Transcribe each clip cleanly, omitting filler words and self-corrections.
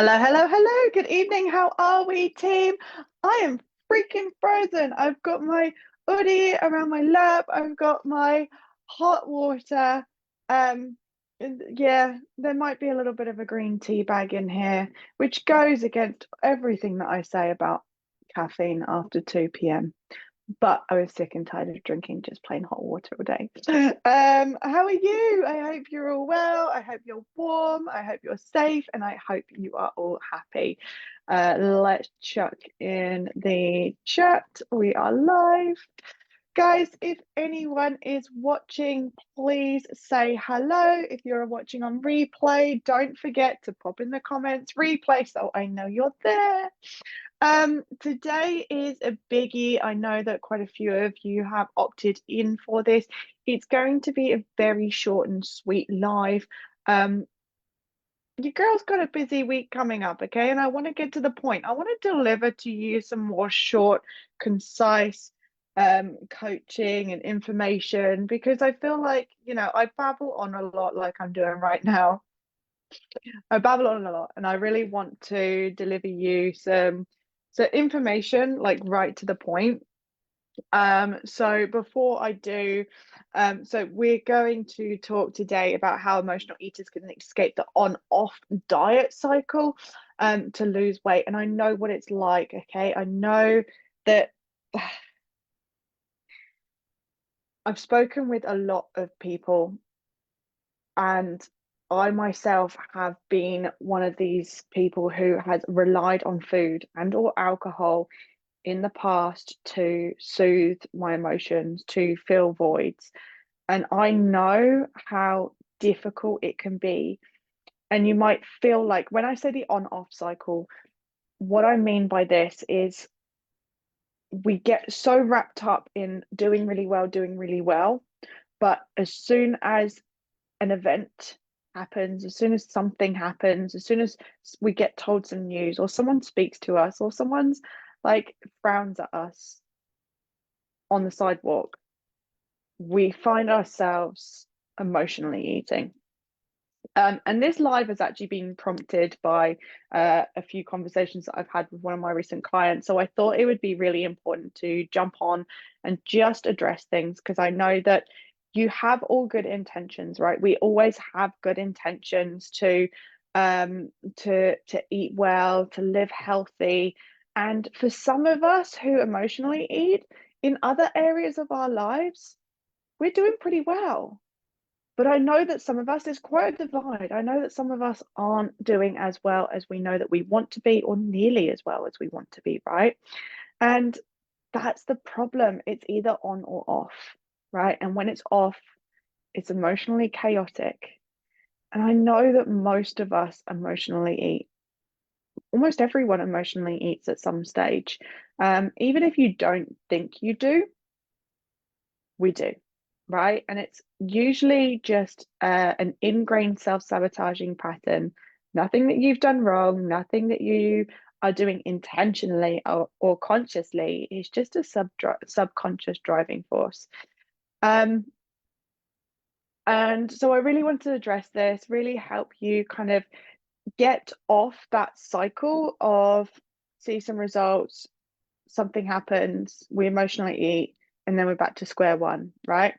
Hello, hello, hello. Good evening. How are we, team? I am freaking frozen. I've got my hoodie around my lap. I've got my hot water. Um, and yeah, there might be a little bit of a green tea bag in here, which goes against everything that I say about caffeine after 2 p.m. But I was sick and tired of drinking just plain hot water all day. How are you? I hope you're all well. I hope you're warm. I hope you're safe, and I hope you are all happy. Let's chuck in the chat. We are live. Guys, if anyone is watching, please say hello. If you're watching on replay, don't forget to pop in the comments replay so I know you're there. Today is a biggie. I know that quite a few of you have opted in for this. It's going to be a very short and sweet live. Um, your girl's got a busy week coming up, okay? And I want to get to the point. I want to deliver to you some more short, concise coaching and information because I feel like, I babble on a lot like I'm doing right now. I babble on a lot, and I really want to deliver you some information like right to the point. So before I do, so we're going to talk today about how emotional eaters can escape the on-off diet cycle, to lose weight. And I know what it's like, okay? I know that I've spoken with a lot of people, and I myself have been one of these people who has relied on food and or alcohol in the past to soothe my emotions, to fill voids. And I know how difficult it can be. And you might feel like when I say the on off cycle, what I mean by this is we get so wrapped up in doing really well. But as soon as an event happens, as soon as something happens, as soon as we get told some news, or someone speaks to us, or someone's like frowns at us on the sidewalk, we find ourselves emotionally eating. And this live has actually been prompted by a few conversations that I've had with one of my recent clients. So I thought it would be really important to jump on and just address things because I know that you have all good intentions, right? We always have good intentions to eat well, to live healthy. And for some of us who emotionally eat in other areas of our lives, we're doing pretty well. But I know that some of us, there's quite a divide. I know that some of us aren't doing as well as we know that we want to be, or nearly as well as we want to be, right? And that's the problem. It's either on or off, right? And when it's off, it's emotionally chaotic. And I know that most of us emotionally eat. Almost everyone emotionally eats at some stage. Even if you don't think you do, we do, right? And it's usually just an ingrained self-sabotaging pattern. Nothing that you've done wrong, nothing that you are doing intentionally or consciously. It's just a subconscious driving force. Um, and so I really want to address this, really help you kind of get off that cycle of see some results, something happens, we emotionally eat, and then we're back to square one, right?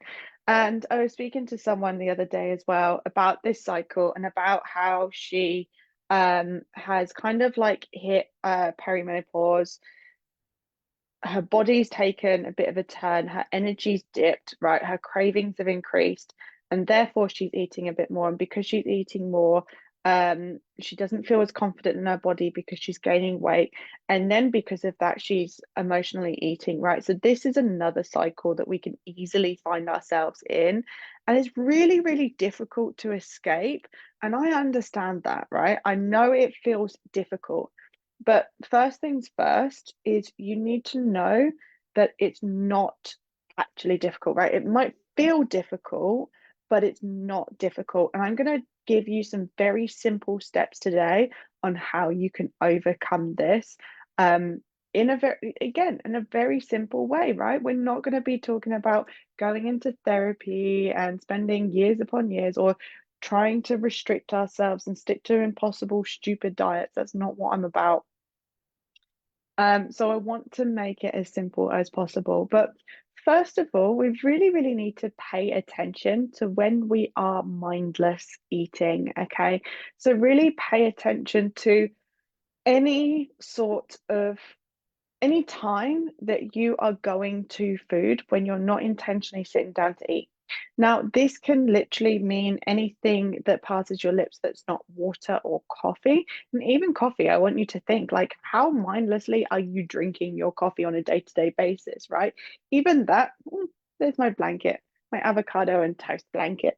And I was speaking to someone the other day as well about this cycle and about how she has kind of like hit perimenopause. Her body's taken a bit of a turn, her energy's dipped, right? Her cravings have increased, and therefore she's eating a bit more. And because she's eating more, she doesn't feel as confident in her body because she's gaining weight. And then because of that, she's emotionally eating, right? So this is another cycle that we can easily find ourselves in. And it's really, really difficult to escape. And I understand that, right? I know it feels difficult. But first things first is you need to know that it's not actually difficult, right? It might feel difficult, but it's not difficult. And I'm going to give you some very simple steps today on how you can overcome this. In a very, again, in a very simple way, right? We're not going to be talking about going into therapy and spending years upon years or trying to restrict ourselves and stick to impossible, stupid diets. That's not what I'm about. So I want to make it as simple as possible. But first of all, we really, really need to pay attention to when we are mindless eating. Okay. So really pay attention to any sort of any time that you are going to food when you're not intentionally sitting down to eat. Now, this can literally mean anything that passes your lips that's not water or coffee. And even coffee, I want you to think like, how mindlessly are you drinking your coffee on a day-to-day basis, right? Even that, there's my blanket, my avocado and toast blanket.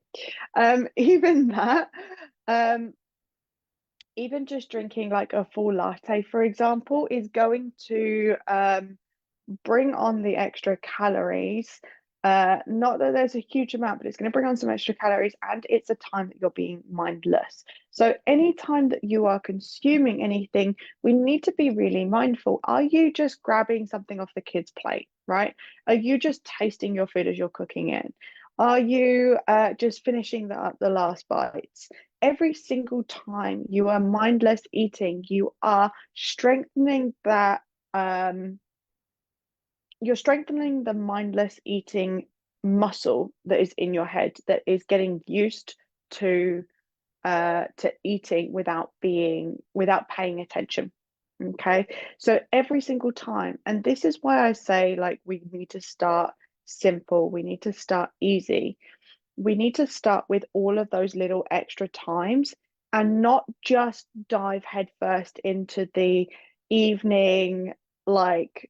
Even that, um, even just drinking like a full latte, for example, is going to bring on the extra calories. Not that there's a huge amount, but it's going to bring on some extra calories, and it's a time that you're being mindless. So, anytime that you are consuming anything, we need to be really mindful. Are you just grabbing something off the kid's plate, right? Are you just tasting your food as you're cooking it? Are you just finishing the last bites? Every single time you are mindless eating, you are strengthening that. You're strengthening the mindless eating muscle that is in your head that is getting used to eating without paying attention. Okay, so every single time, and this is why I say like we need to start simple, we need to start easy, we need to start with all of those little extra times and not just dive headfirst into the evening, like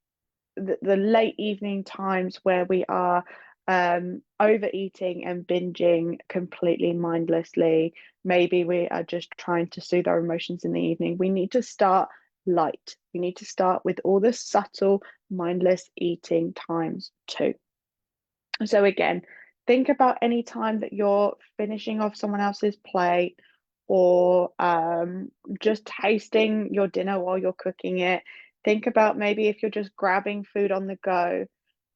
the late evening times where we are overeating and binging completely mindlessly. Maybe we are just trying to soothe our emotions in the evening. We need to start light. We need to start with all the subtle, mindless eating times too. So again, think about any time that you're finishing off someone else's plate or just tasting your dinner while you're cooking it. Think about maybe if you're just grabbing food on the go.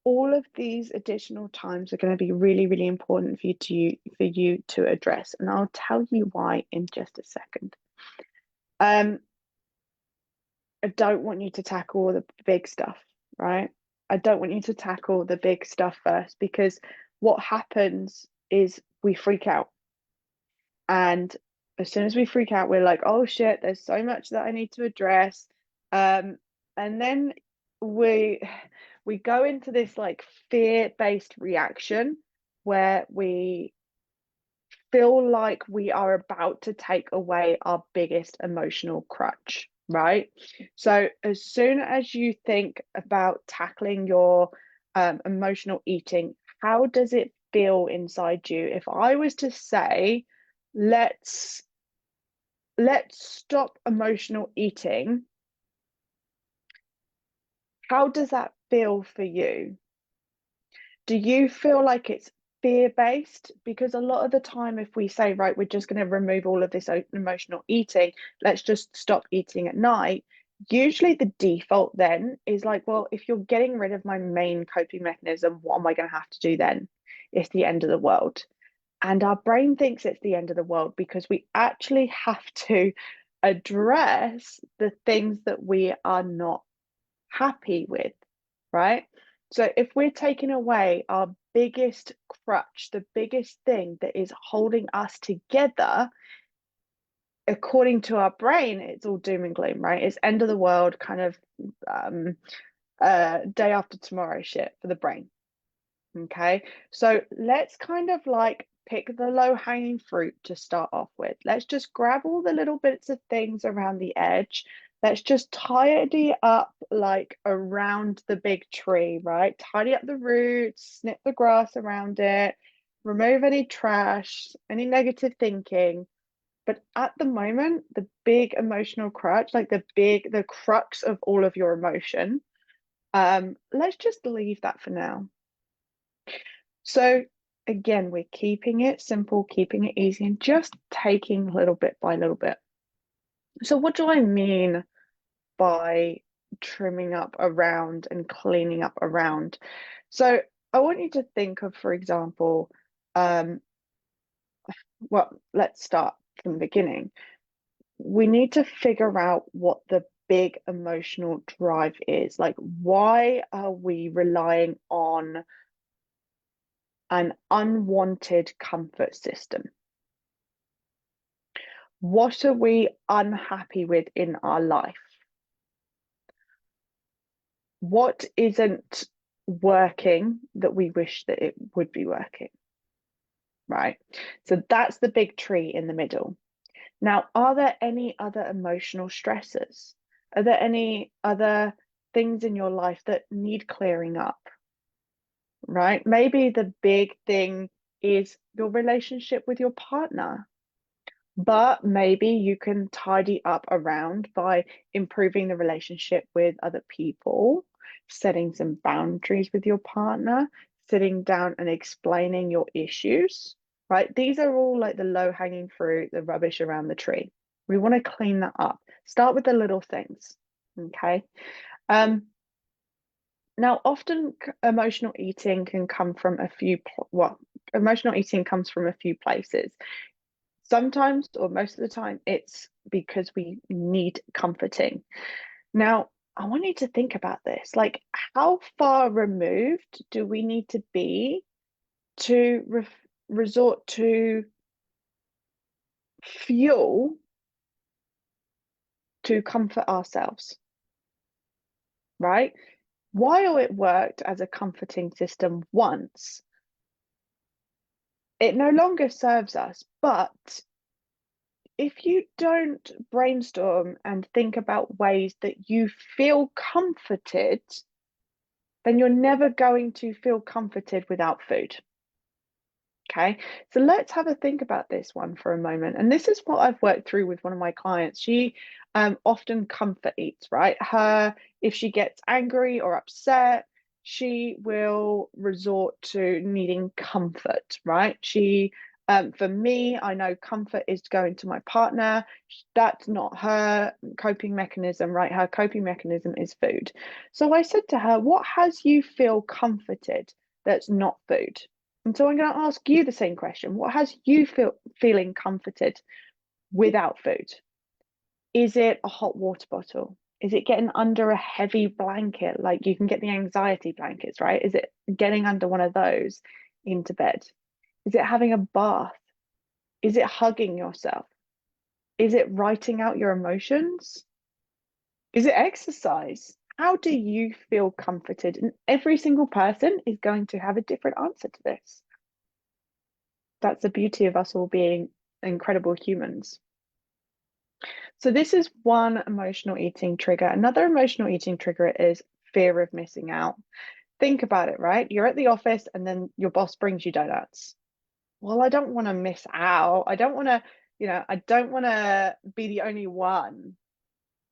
All of these additional times are going to be really, really important for you to address, and I'll tell you why in just a second. Um, I don't want you to tackle the big stuff, right? I don't want you to tackle the big stuff first because what happens is we freak out. And as soon as we freak out, we're like, oh shit, there's so much that I need to address. And then we we go into this like fear-based reaction where we feel like we are about to take away our biggest emotional crutch, right? So, as soon as you think about tackling your emotional eating, how does it feel inside you? If I was to say, let's stop emotional eating, how does that feel for you? Do you feel like it's fear based? Because a lot of the time, if we say, right, we're just going to remove all of this emotional eating, let's just stop eating at night, usually the default then is like, well, if you're getting rid of my main coping mechanism, what am I going to have to do then? It's the end of the world. And our brain thinks it's the end of the world because we actually have to address the things that we are not happy with, right? So if we're taking away our biggest crutch, the biggest thing that is holding us together, according to our brain, it's all doom and gloom, right? It's end of the world kind of day after tomorrow shit for the brain. Okay, so let's kind of like pick the low hanging fruit to start off with. Let's just grab all the little bits of things around the edge. Let's just tidy up like around the big tree, right? Tidy up the roots, snip the grass around it, remove any trash, any negative thinking. But at the moment, the big emotional crutch, like the crux of all of your emotion, let's just leave that for now. So again, we're keeping it simple, keeping it easy, and just taking little bit by little bit. So what do I mean by trimming up around and cleaning up around? So I want you to think of, for example, well, let's start from the beginning. We need to figure out what the big emotional drive is. Like, why are we relying on an unwanted comfort system? What are we unhappy with in our life? What isn't working that we wish that it would be working, right? So that's the big tree in the middle. Now, are there any other emotional stressors? Are there any other things in your life that need clearing up, right? Maybe the big thing is your relationship with your partner, but maybe you can tidy up around by improving the relationship with other people, setting some boundaries with your partner, sitting down and explaining your issues, right? These are all like the low hanging fruit, the rubbish around the tree. We want to clean that up. Start with the little things, okay? Now, often emotional eating can come from a few, well, emotional eating comes from a few places. Sometimes, or most of the time, it's because we need comforting. Now, I want you to think about this. Like, how far removed do we need to be to resort to fuel to comfort ourselves, right? While it worked as a comforting system once, it no longer serves us. But if you don't brainstorm and think about ways that you feel comforted, then you're never going to feel comforted without food. Okay, so let's have a think about this one for a moment. And this is what I've worked through with one of my clients. She often comfort eats, right? If she gets angry or upset, she will resort to needing comfort, right? For me, I know comfort is going to my partner. That's not her coping mechanism, right? Her coping mechanism is food. So I said to her, what has you feel comforted that's not food? And so I'm going to ask you the same question. What has you feeling comforted without food? Is it a hot water bottle? Is it getting under a heavy blanket? Like you can get the anxiety blankets, right? Is it getting under one of those into bed? Is it having a bath? Is it hugging yourself? Is it writing out your emotions? Is it exercise? How do you feel comforted? And every single person is going to have a different answer to this. That's the beauty of us all being incredible humans. So this is one emotional eating trigger. Another emotional eating trigger is fear of missing out. Think about it, right? You're at the office and then your boss brings you donuts. Well, I don't want to miss out. I don't want to, I don't want to be the only one,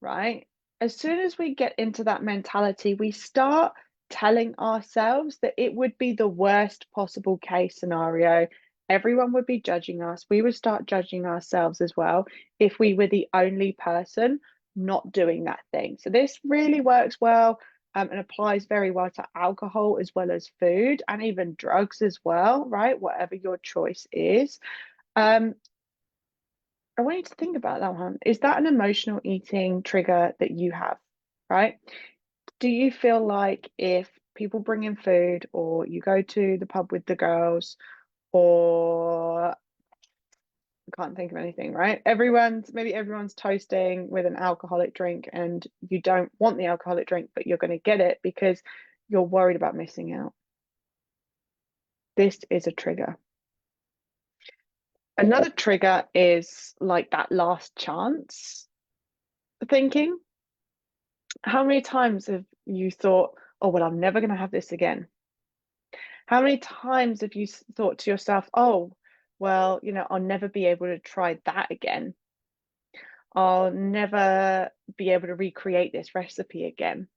right? As soon as we get into that mentality, we start telling ourselves that it would be the worst possible case scenario. Everyone would be judging us. We would start judging ourselves as well if we were the only person not doing that thing. So, this really works well and applies very well to alcohol as well as food and even drugs as well, right? Whatever your choice is. Um, I want you to think about that one. Is that an emotional eating trigger that you have, right? Do you feel like if people bring in food or you go to the pub with the girls or I can't think of anything, right? Maybe everyone's toasting with an alcoholic drink and you don't want the alcoholic drink, but you're going to get it because you're worried about missing out. This is a trigger. Another trigger is like that last chance thinking. How many times have you thought, oh, well, I'm never going to have this again? How many times have you thought to yourself, oh, well, I'll never be able to try that again. I'll never be able to recreate this recipe again.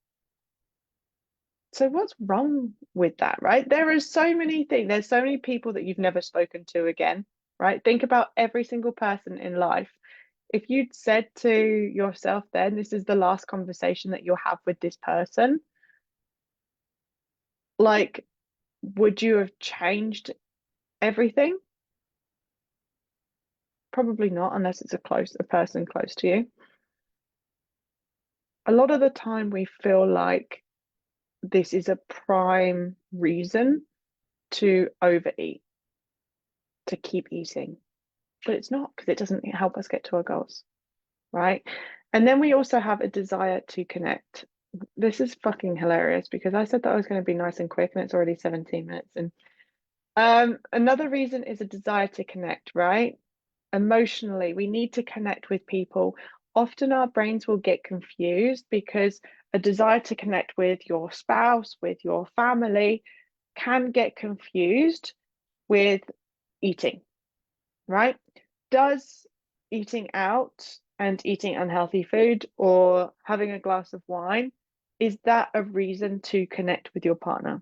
So what's wrong with that, right? There are so many things. There's so many people that you've never spoken to again, right? Think about every single person in life. If you'd said to yourself then, this is the last conversation that you'll have with this person, like, would you have changed everything? probably not, unless it's a person close to you. A lot of the time we feel like this is a prime reason to overeat, to keep eating, but it's not, because it doesn't help us get to our goals, right? And then we also have a desire to connect. This is fucking hilarious because I said that I was going to be nice and quick and it's already 17 minutes. And another reason is a desire to connect, right? Emotionally, we need to connect with people. Often our brains will get confused because a desire to connect with your spouse, with your family, can get confused with eating, right? Does eating out and eating unhealthy food or having a glass of wine, is that a reason to connect with your partner?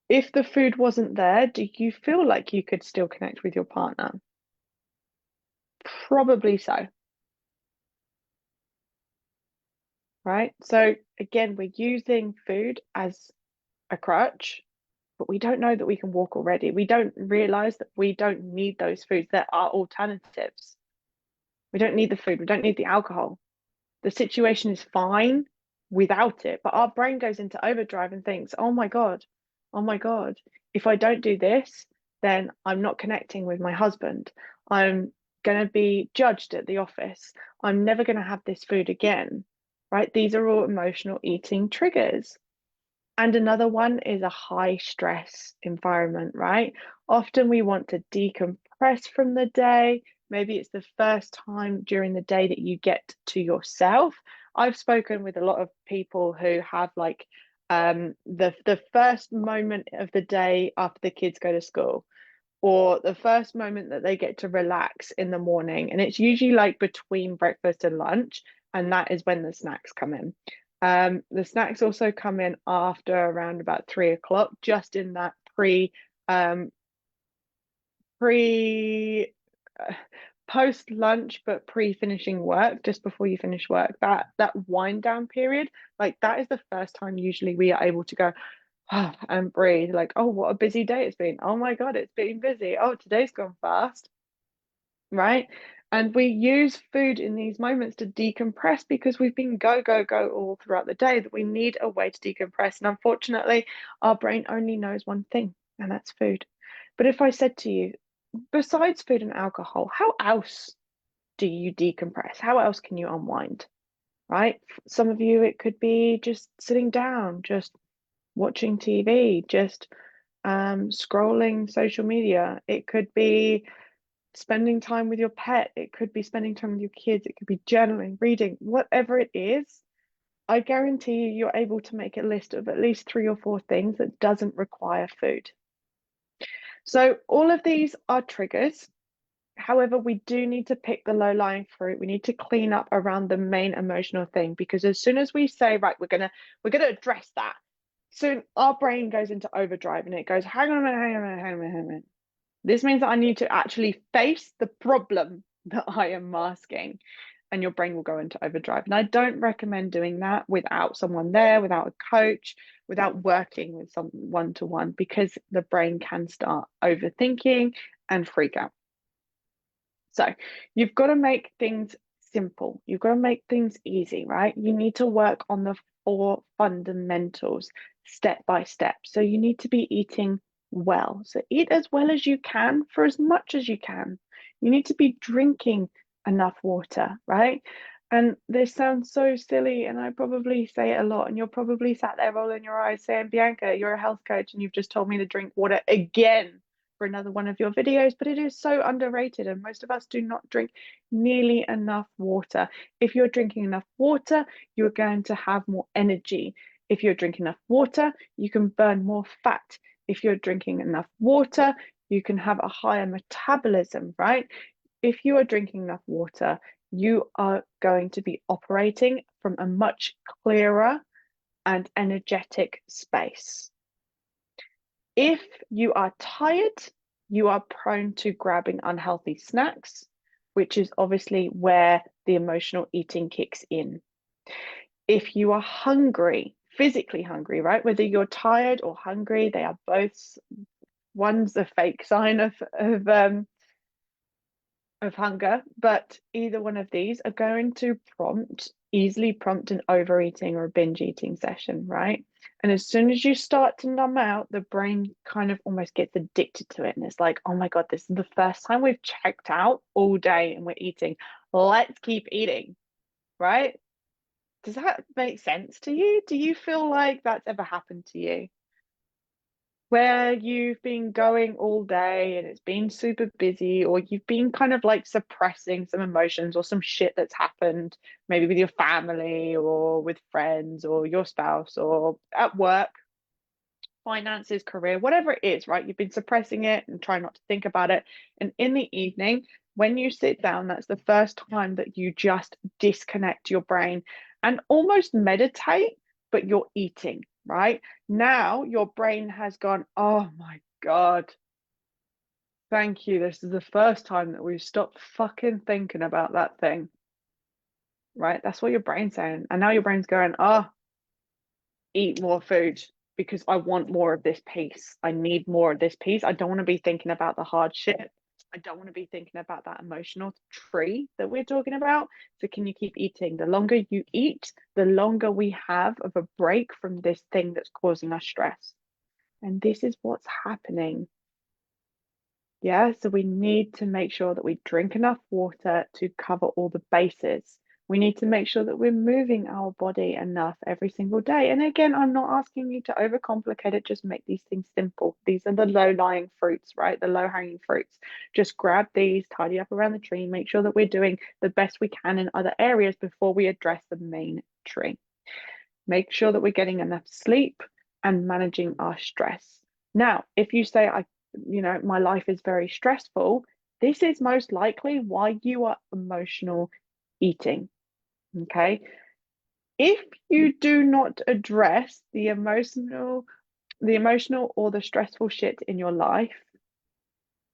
If the food wasn't there, do you feel like you could still connect with your partner? Probably so, right? So again, we're using food as a crutch, but we don't know that we can walk already. We don't realize that we don't need those foods. There are alternatives. We don't need the food. We don't need the alcohol. The situation is fine without it, but our brain goes into overdrive and thinks, oh my God, if I don't do this, then I'm not connecting with my husband. I'm going to be judged at the office. I'm never going to have this food again, right? These are all emotional eating triggers. And another one is a high stress environment, right? Often we want to decompress from the day. Maybe it's the first time during the day that you get to yourself. I've spoken with a lot of people who have like the first moment of the day after the kids go to school, or the first moment that they get to relax in the morning. And it's usually like between breakfast and lunch, and that is when the snacks come in. The snacks also come in after around about 3 o'clock, just in that um, pre post lunch, but pre finishing work, just before you finish work. That wind down period, like that is the first time usually we are able to go and breathe. Like, oh, what a busy day it's been. Oh my God, it's been busy. Oh, today's gone fast, right? And we use food in these moments to decompress because we've been go, go, go all throughout the day, that we need a way to decompress. And unfortunately, our brain only knows one thing, and that's food. But if I said to you, besides food and alcohol, how else do you decompress? How else can you unwind, right? Some of you, it could be just sitting down, just watching TV, just scrolling social media. It could be spending time with your pet. It could be spending time with your kids. It could be journaling, reading, whatever it is. I guarantee you're able to make a list of at least 3 or 4 things that doesn't require food. So all of these are triggers. However, we do need to pick the low-lying fruit. We need to clean up around the main emotional thing, because as soon as we say, right, we're gonna address that, soon our brain goes into overdrive and it goes, hang on a minute, hang on a minute, hang on a minute, hang on a minute. This means that I need to actually face the problem that I am masking, and your brain will go into overdrive. And I don't recommend doing that without someone there, without a coach, without working with some one-to-one, because the brain can start overthinking and freak out. So you've got to make things simple. You've got to make things easy, right? You need to work on the 4 fundamentals step by step. So you need to be eating well. So eat as well as you can for as much as you can. You need to be drinking enough water, right? And this sounds so silly, and I probably say it a lot, and you're probably sat there rolling your eyes saying, Bianca, you're a health coach and you've just told me to drink water again for another one of your videos, but it is so underrated, and most of us do not drink nearly enough water. If you're drinking enough water, you're going to have more energy. If you're drinking enough water, you can burn more fat. If you're drinking enough water, you can have a higher metabolism, right? If you are drinking enough water, you are going to be operating from a much clearer and energetic space. If you are tired, you are prone to grabbing unhealthy snacks, which is obviously where the emotional eating kicks in. If you are hungry, physically hungry, right? Whether you're tired or hungry, they are both, one's a fake sign of of hunger, but either one of these are going to easily prompt an overeating or a binge eating session, right? And as soon as you start to numb out, the brain kind of almost gets addicted to it. And it's like, oh my God, this is the first time we've checked out all day and we're eating. Let's keep eating, right? Does that make sense to you? Do you feel like that's ever happened to you? Where you've been going all day and it's been super busy, or you've been kind of like suppressing some emotions or some shit that's happened, maybe with your family or with friends or your spouse or at work, finances, career, whatever it is, right? You've been suppressing it and trying not to think about it. And in the evening, when you sit down, that's the first time that you just disconnect your brain and almost meditate, but you're eating, right? Now your brain has gone, oh my God, thank you. This is the first time that we've stopped fucking thinking about that thing, right? That's what your brain's saying. And now your brain's going, oh, eat more food because I want more of this piece. I need more of this piece. I don't want to be thinking about the hard shit. I don't want to be thinking about that emotional tree that we're talking about. So, can you keep eating? The longer you eat, the longer we have of a break from this thing that's causing us stress. And this is what's happening. Yeah, so we need to make sure that we drink enough water to cover all the bases. We need to make sure that we're moving our body enough every single day. And again, I'm not asking you to overcomplicate it, just make these things simple. These are the low-lying fruits, right? The low-hanging fruits. Just grab these, tidy up around the tree, make sure that we're doing the best we can in other areas before we address the main tree. Make sure that we're getting enough sleep and managing our stress. Now, if you say, my life is very stressful, this is most likely why you are emotional eating. Okay. If you do not address the emotional or the stressful shit in your life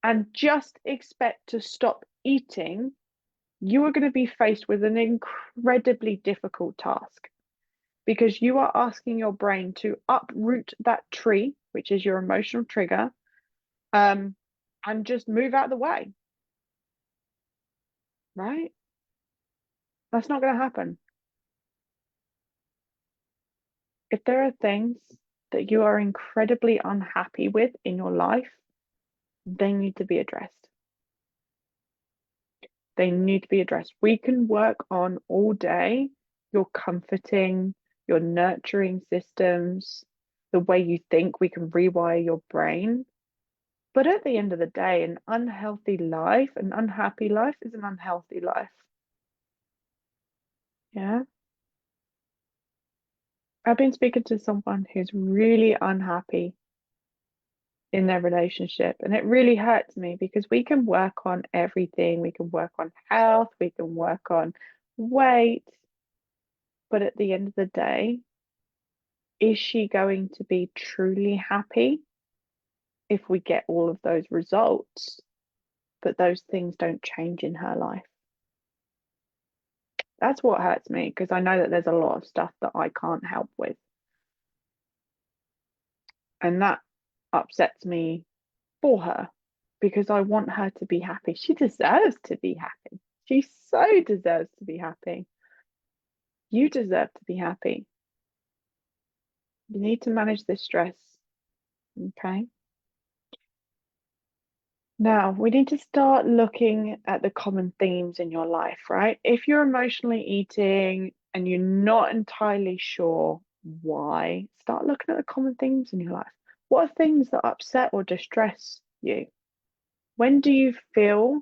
and just expect to stop eating, you are going to be faced with an incredibly difficult task because you are asking your brain to uproot that tree, which is your emotional trigger, and just move out of the way, right? That's not going to happen. If there are things that you are incredibly unhappy with in your life, they need to be addressed. They need to be addressed. We can work on all day your comforting, your nurturing systems, the way you think. We can rewire your brain. But at the end of the day, an unhealthy life, an unhappy life is an unhealthy life. Yeah. I've been speaking to someone who's really unhappy in their relationship, and it really hurts me because we can work on everything. We can work on health, we can work on weight, but at the end of the day, is she going to be truly happy if we get all of those results, but those things don't change in her life? That's what hurts me because I know that there's a lot of stuff that I can't help with. And that upsets me for her because I want her to be happy. She deserves to be happy. She so deserves to be happy. You deserve to be happy. You need to manage this stress. Okay. Now, we need to start looking at the common themes in your life, right? If you're emotionally eating and you're not entirely sure why, start looking at the common themes in your life. What are things that upset or distress you? When do you feel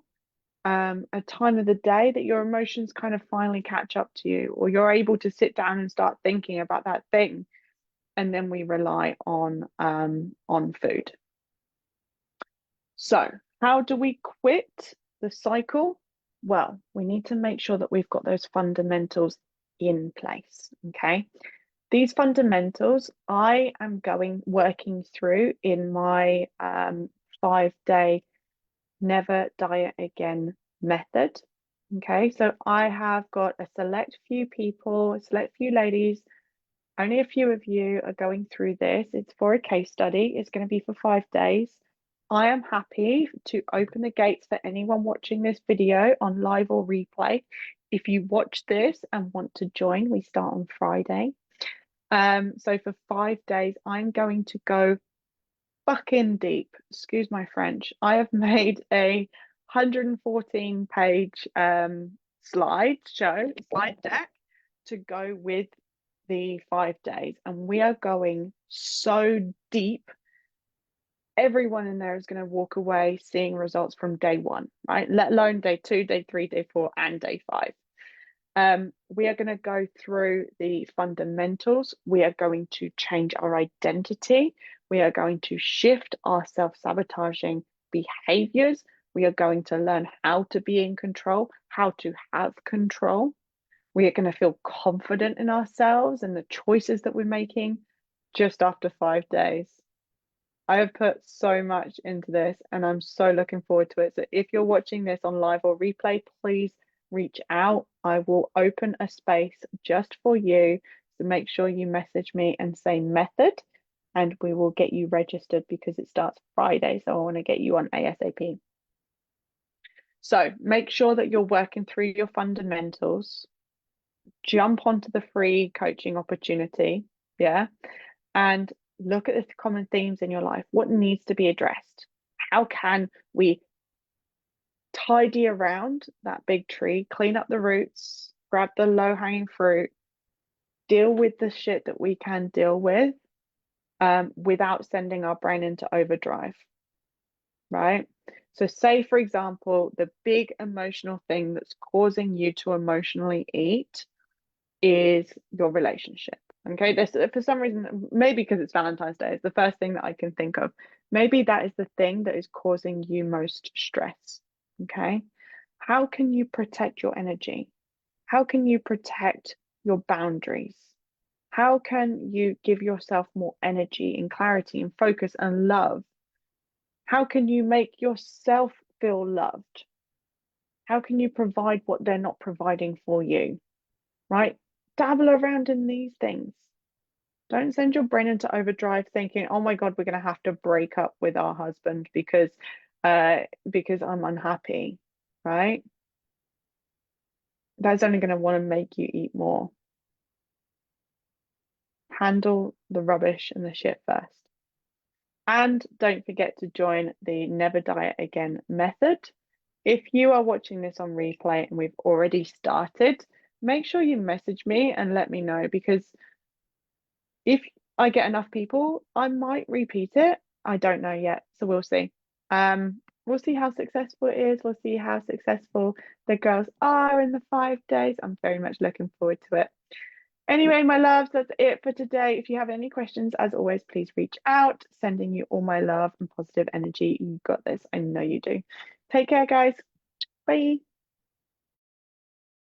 a time of the day that your emotions kind of finally catch up to you, or you're able to sit down and start thinking about that thing? And then we rely on food. So, how do we quit the cycle? Well, we need to make sure that we've got those fundamentals in place. Okay. These fundamentals I am working through in my 5-day never diet again method. Okay, so I have got a select few people, a select few ladies, only a few of you are going through this. It's for a case study, it's going to be for 5 days. I am happy to open the gates for anyone watching this video on live or replay. If you watch this and want to join, we start on Friday. So for 5 days, I'm going to go fucking deep. Excuse my French. I have made a 114 page slide deck to go with the 5 days, and we are going so deep. Everyone in there is going to walk away seeing results from day one, right? Let alone day 2, day 3, day 4, and day 5. We are going to go through the fundamentals. We are going to change our identity. We are going to shift our self-sabotaging behaviors. We are going to learn how to be in control, how to have control. We are going to feel confident in ourselves and the choices that we're making just after 5 days. I have put so much into this and I'm so looking forward to it. So if you're watching this on live or replay, please reach out. I will open a space just for you. So make sure you message me and say method, and we will get you registered because it starts Friday. So I want to get you on ASAP. So make sure that you're working through your fundamentals. Jump onto the free coaching opportunity. Yeah. And look at the common themes in your life. What needs to be addressed? How can we tidy around that big tree, clean up the roots, grab the low hanging fruit, deal with the shit that we can deal with without sending our brain into overdrive, right? So, say, for example, the big emotional thing that's causing you to emotionally eat is your relationship. Okay, this for some reason, maybe because it's Valentine's Day, it's the first thing that I can think of. Maybe that is the thing that is causing you most stress. Okay, how can you protect your energy? How can you protect your boundaries? How can you give yourself more energy and clarity and focus and love? How can you make yourself feel loved? How can you provide what they're not providing for you? Right? Dabble around in these things. Don't send your brain into overdrive thinking, oh my God, we're going to have to break up with our husband because I'm unhappy, right? That's only going to want to make you eat more. Handle the rubbish and the shit first. And don't forget to join the Never Diet Again method. If you are watching this on replay and we've already started, make sure you message me and let me know, because if I get enough people, I might repeat it. I don't know yet, so we'll see. We'll see how successful it is. We'll see how successful the girls are in the 5 days. I'm very much looking forward to it. Anyway, my loves, that's it for today. If you have any questions, as always, please reach out. Sending you all my love and positive energy. You got this. I know you do. Take care, guys. Bye.